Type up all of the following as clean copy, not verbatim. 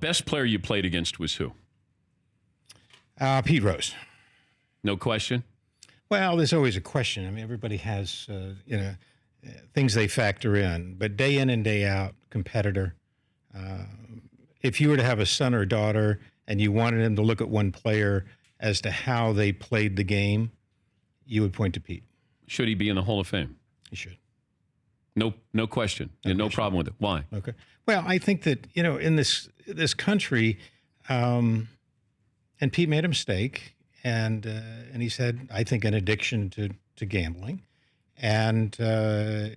Best player you played against was who? Pete Rose. No question? Well, there's always a question. I mean, everybody has, things they factor in. But day in and day out, competitor. If you were to have a son or daughter and you wanted him to look at one player as to how they played the game, you would point to Pete. Should he be in the Hall of Fame? He should. No question. No problem with it. Why? Okay. Well, I think that, in this country, and Pete made a mistake, and he said, I think, an addiction to gambling. And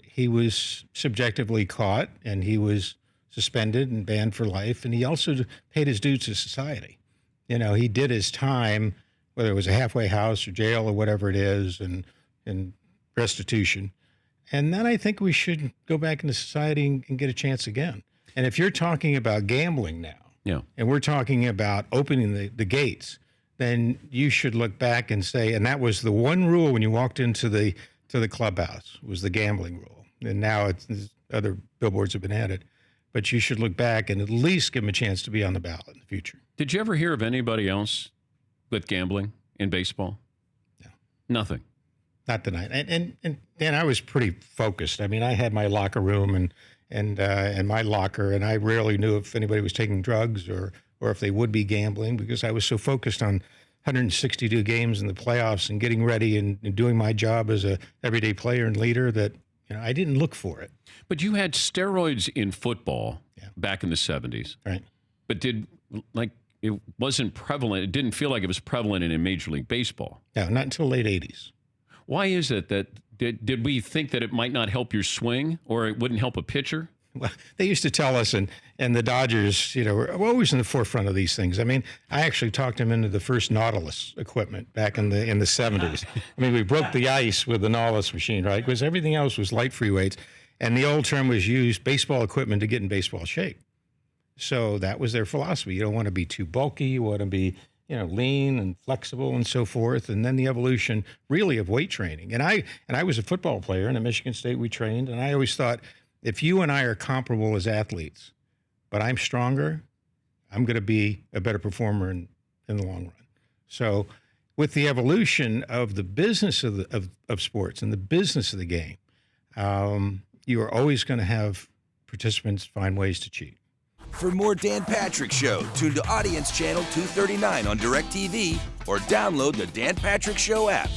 he was subjectively caught, and he was suspended and banned for life. And he also paid his dues to society. He did his time, whether it was a halfway house or jail or whatever it is, and restitution. And then I think we should go back into society and get a chance again. And if you're talking about gambling now, and we're talking about opening the gates, then you should look back and say, and that was the one rule when you walked into the clubhouse, was the gambling rule. And now other billboards have been added. But you should look back and at least give them a chance to be on the ballot in the future. Did you ever hear of anybody else with gambling in baseball? No. Nothing. Not tonight. And I was pretty focused. I mean, I had my locker room and my locker, and I rarely knew if anybody was taking drugs or if they would be gambling, because I was so focused on 162 games in the playoffs and getting ready and doing my job as a everyday player and leader that I didn't look for it. But you had steroids in football back in the 70s. Right. But it wasn't prevalent. It didn't feel like it was prevalent in Major League Baseball. No, not until late 80s. Why is it that did we think that it might not help your swing or it wouldn't help a pitcher? Well, they used to tell us, and the Dodgers, were always in the forefront of these things. I mean, I actually talked him into the first Nautilus equipment back in the 70s. I mean, we broke the ice with the Nautilus machine, right? Because everything else was light free weights. And the old term was used, baseball equipment, to get in baseball shape. So that was their philosophy. You don't want to be too bulky. You want to be, lean and flexible and so forth. And then the evolution really of weight training. And I was a football player, and at Michigan State we trained. And I always thought, if you and I are comparable as athletes, but I'm stronger, I'm going to be a better performer in the long run. So with the evolution of the business of sports and the business of the game, you are always going to have participants find ways to cheat. For more Dan Patrick Show, tune to Audience Channel 239 on DirecTV or download the Dan Patrick Show app.